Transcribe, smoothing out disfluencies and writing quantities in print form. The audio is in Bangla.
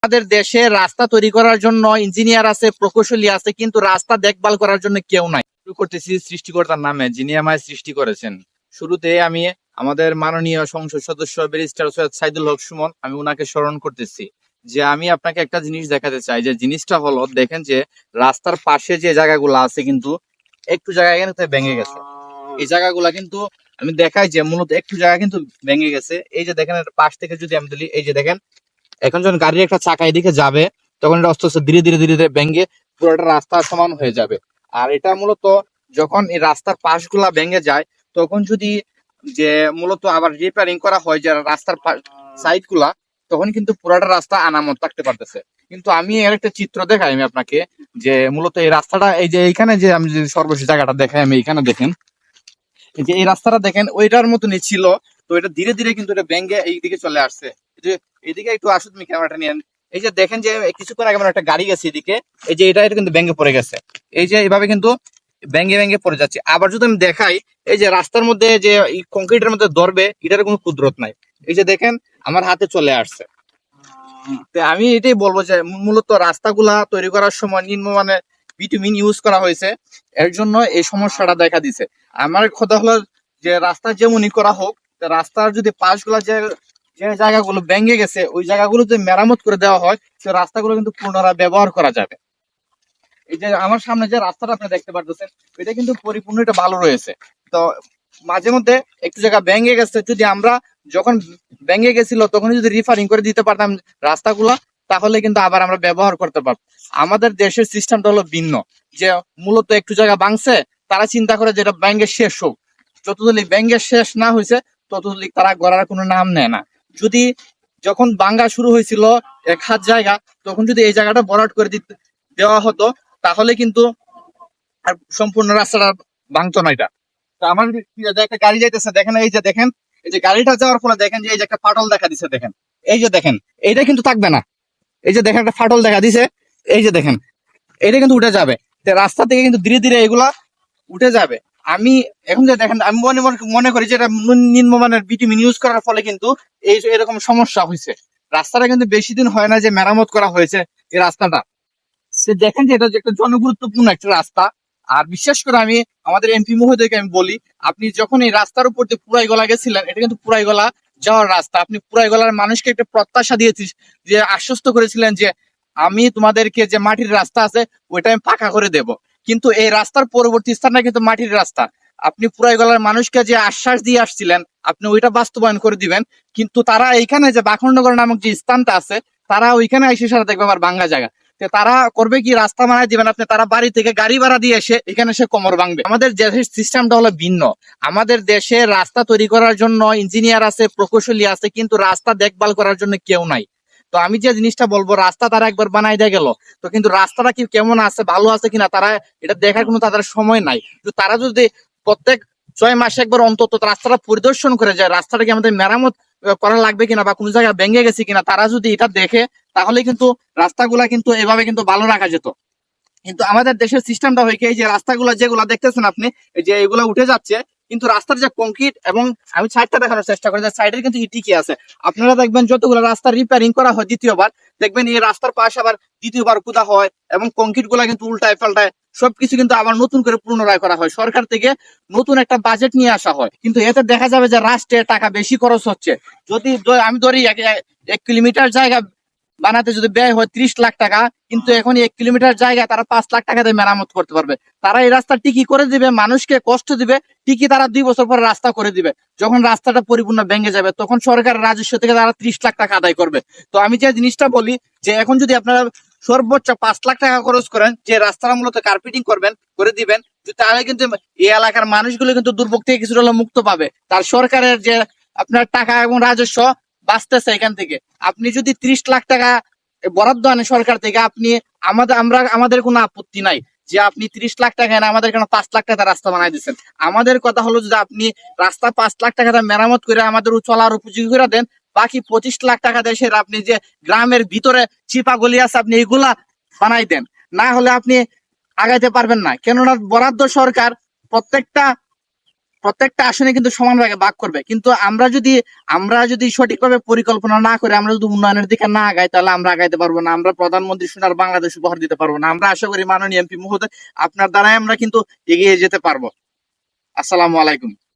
আমাদের দেশে রাস্তা তৈরি করার জন্য ইঞ্জিনিয়ার আছে, প্রকৌশলী আছে, কিন্তু রাস্তা দেখভাল করার জন্য কেউ নাই। শুরু করতেছি সৃষ্টিকর্তার নামে, যিনি আমায় সৃষ্টি করেছেন। শুরুতে আমি আমাদের মাননীয় সংসদ সদস্য ব্যারিস্টার সৈয়দ সাইদুল হক সুমন, আমি উনাকে স্মরণ করতেছি। যে আমি আপনাকে একটা জিনিস দেখাতে চাই, যে জিনিসটা হলো, দেখেন যে রাস্তার পাশে যে জায়গাগুলো আছে কিন্তু একটু জায়গা এখানে ভেঙে গেছে। এই জায়গাগুলা কিন্তু আমি দেখাই যে মূলত একটু জায়গা কিন্তু ভেঙে গেছে। এই যে দেখেন, পাশ থেকে যদি আমি তুলি, এই যে দেখেন, এখন যখন গাড়ির একটা চাকা এদিকে যাবে, তখন এটা আস্তে আস্তে ধীরে ধীরে ধীরে ধীরে ভেঙে পুরোটা রাস্তা সমান হয়ে যাবে। আর এটা মূলত যখন এই রাস্তার পাশগুলা ভেঙে যায়, তখন যদি যে মূলত আবার রিপেয়ারিং করা হয় যে রাস্তার সাইড গুলা, তখন কিন্তু পুরোটা রাস্তা আনামত থাকতে পারতেছে। কিন্তু আমি এর একটা চিত্র দেখাই আমি আপনাকে, যে মূলত এই রাস্তাটা, এই যে এইখানে যে আমি যে সর্বশেষ জায়গাটা দেখাই, আমি এইখানে দেখেন, এই যে এই রাস্তাটা দেখেন ওইটার মতনই ছিল। তো এটা ধীরে ধীরে কিন্তু এটা ভেঙে এইদিকে চলে আসছে। যে এইদিকে একটু আসো, তুমি ক্যামেরাটা নিয়ে। এই যে দেখেন যে কিছুক্ষণ আগে আমার একটা গাড়ি গেছে এদিকে, এই যে এটা কিন্তু ভেঙে পড়ে গেছে। এই যে এইভাবে কিন্তু ভেঙে ভেঙে পড়ে যাচ্ছে। আবার যদি আমি দেখাই, এই যে রাস্তার মধ্যে যে কংক্রিটের মধ্যে ধরবে, এটার কোনো কুদরত নাই। এই যে দেখেন আমার হাতে চলে আসছে। তো আমি এটাই বলবো যে মূলত রাস্তাগুলা তৈরি করার সময় নিম্নমানের ভিটামিন ইউজ করা হয়েছে, এর জন্য এই সমস্যাটা দেখা দিছে। আমার কথা হলো যে রাস্তা যেমনই করা হোক, রাস্তার যদি পাশগুলা যে যে জায়গাগুলো ভেঙে গেছে, ওই জায়গাগুলো যদি মেরামত করে দেওয়া হয়, সে রাস্তাগুলো কিন্তু পুনরায় ব্যবহার করা যাবে। এই যে আমার সামনে যে রাস্তাটা আপনি দেখতে পারতেছেন, এটা কিন্তু পরিপূর্ণ এটা ভালো রয়েছে। তো মাঝে মধ্যে একটু জায়গা ভেঙে গেছে, যদি আমরা যখন ভেঙে গেছিল তখন যদি রিফারিং করে দিতে পারতাম রাস্তাগুলা, তাহলে কিন্তু আবার আমরা ব্যবহার করতে পারতাম। আমাদের দেশের সিস্টেমটা হলো ভিন্ন, যে মূলত একটু জায়গা ভাঙছে, তারা চিন্তা করে যেটা ব্যাংকের শেষ হোক। যতদিন ব্যাংকের শেষ না হয়েছে, ততদিন তারা গড়ার কোনো নাম নেয় না। যদি যখন ভাঙ্গা শুরু হয়েছিল 1 হাত জায়গা, তখন যদি এই জায়গাটা ভরাট করে দিতে দেওয়া হতো, তাহলে কিন্তু আর সম্পূর্ণ রাস্তাটা ভাঙতো না। এটা তো আমার একটা গাড়ি যাইতেছে, দেখেন এই যে দেখেন, এই যে গাড়িটা যাওয়ার ফলে দেখেন যে এই যে একটা ফাটল দেখা দিছে। দেখেন এই যে দেখেন, এইটা কিন্তু থাকবে না। এই যে দেখেন একটা ফাটল দেখা দিছে, এই যে দেখেন এটা কিন্তু উঠে যাবে। রাস্তা থেকে কিন্তু ধীরে ধীরে এগুলা উঠে যাবে। আমি এখন যে দেখেন, আমি মনে করি যে এটা নিম্নমানের ভিটামিন ইউজ করার ফলে কিন্তু এই এরকম সমস্যা হয়েছে। রাস্তাটা কিন্তু বেশি দিন হয় না যে মেরামত করা হয়েছে এই রাস্তাটা। সে দেখেন যে এটা যে একটা জনগুরুত্বপূর্ণ একটা রাস্তা। আর বিশেষ করে আমি আমাদের এমপি মহোদয়কে আমি বলি, আপনি যখন এই রাস্তার উপর দিয়ে পুরাইগলা গেছিলেন, এটা কিন্তু পুরাইগলা যাওয়ার রাস্তা। আপনি পুরাইগলার মানুষকে একটা প্রত্যাশা দিয়েছিস, যে আশ্বস্ত করেছিলেন যে আমি তোমাদেরকে যে মাটির রাস্তা আছে ওইটা আমি পাকা করে দেব। কিন্তু এই রাস্তার পরবর্তী স্থানটা কিন্তু মাটির রাস্তা। আপনি পুরাইগলার মানুষকে যে আশ্বাস দিয়ে আসছিলেন, আপনি ওইটা বাস্তবায়ন করে দিবেন। কিন্তু তারা এইখানে যে বাখরনগর নামক যে স্থানটা আছে, তারা ওইখানে এসে সারা দেখবে আমার ভাঙ্গা জায়গা। তারা করবে কি, রাস্তা বানায় দিবেন আপনি, তারা বাড়ি থেকে গাড়ি ভাড়া দিয়ে এসে এখানে এসে কোমর ভাঙবে। আমাদের দেশের সিস্টেমটা হলো ভিন্ন। আমাদের দেশে রাস্তা তৈরি করার জন্য ইঞ্জিনিয়ার আছে, প্রকৌশলী আছে, কিন্তু রাস্তা দেখভাল করার জন্য কেউ নাই। তো আমি যে জিনিসটা বলবো, রাস্তা তারা একবার বানাই দিয়ে গেল, তো কিন্তু রাস্তাটা কি কেমন আছে, ভালো আছে কিনা, তারা এটা দেখার কোনো তাদের সময় নাই। তো তারা যদি প্রত্যেক 6 মাসে একবার অন্তত রাস্তাটা পরিদর্শন করে যায়, রাস্তাটা কি আমাদের মেরামত করা লাগবে কিনা, বা কোনো জায়গায় ভেঙে গেছে কিনা, তারা যদি এটা দেখে, তাহলে কিন্তু রাস্তাগুলা কিন্তু এভাবে কিন্তু ভালো রাখা যেত। কিন্তু আমাদের দেশের সিস্টেমটা হয়ে এই যে রাস্তাগুলা যেগুলা দেখতেছেন আপনি, এই যে এগুলা উঠে যাচ্ছে, কিন্তু রাস্তার যে কংক্রিট, এবং আমি সাইডটা দেখানোর চেষ্টা করি, সাইডের কিন্তু ঠিকই আছে। আপনারা দেখবেন যতগুলো রাস্তা রিপেয়ারিং করা হয় দ্বিতীয়বার, দেখবেন এই রাস্তার পাশে আবার দ্বিতীয়বার কুদা হয়, এবং কংক্রিট গুলা কিন্তু উল্টায় পাল্টায় সবকিছু কিন্তু আবার নতুন করে পুনরায় করা হয়। সরকার থেকে নতুন একটা বাজেট নিয়ে আসা হয়, কিন্তু এতে দেখা যাবে যে রাষ্ট্রের টাকা বেশি খরচ হচ্ছে। যদি আমি ধরি 1 কিলোমিটার জায়গা বানাতে যদি ব্যয় হয় 30 লাখ টাকা, কিন্তু এখন 1 কিলোমিটার জায়গা তারা 5 লাখ টাকা দিয়ে মেরামত করতে পারবে। তারা এই রাস্তা টিকি করে দিবে, মানুষকে কষ্ট দিবে, টিকি তারা 2 বছর পরে রাস্তা করে দিবে। যখন রাস্তাটা পরিপূর্ণ ভেঙে যাবে, তখন সরকারের রাজস্ব থেকে তারা 30 লাখ টাকা আদায় করবে। তো আমি যে জিনিসটা বলি, যে এখন যদি আপনারা সর্বোচ্চ 5 লাখ টাকা খরচ করেন, যে রাস্তাটা মূলত কার্পেটিং করবেন, করে দিবেন, তাহলে কিন্তু এই এলাকার মানুষগুলো কিন্তু দুর্ভোগ থেকে কিছুটা হলেও মুক্ত পাবে। তার সরকারের যে আপনার টাকা এবং রাজস্ব বাঁচতেছে এখান থেকে। আপনি যদি 30 লাখ টাকা বরাদ্দ আনেন সরকার থেকে, আপনি আমাদের কোনো আপত্তি নাই যে আপনি 30 লাখ টাকা এনে আমাদের কেন 5 লাখ টাকা রাস্তা বানাই দিচ্ছেন। আমাদের কথা হলো যে আপনি রাস্তা 5 লাখ টাকা মেরামত করে আমাদের চলার উপযোগী করে দেন, বাকি 25 লাখ টাকা দেশের আপনি যে গ্রামের ভিতরে চিপা গলি আছে, আপনি এগুলা বানাই দেন। না হলে আপনি আগাইতে পারবেন না, কেননা বরাদ্দ সরকার প্রত্যেকটা প্রত্যেকটা আসনে কিন্তু সমান ভাগে ভাগ করবে, কিন্তু আমরা যদি সঠিকভাবে পরিকল্পনা না করে, আমরা যদি উন্নয়নের দিকে না আগাই, তাহলে আমরা আগাইতে পারবো না, আমরা প্রধানমন্ত্রী সোনার বাংলাদেশ উপহার দিতে পারবো না। আমরা আশা করি মাননীয় এমপি মহোদয়, আপনার দ্বারাই আমরা কিন্তু এগিয়ে যেতে পারবো। আসসালামু আলাইকুম।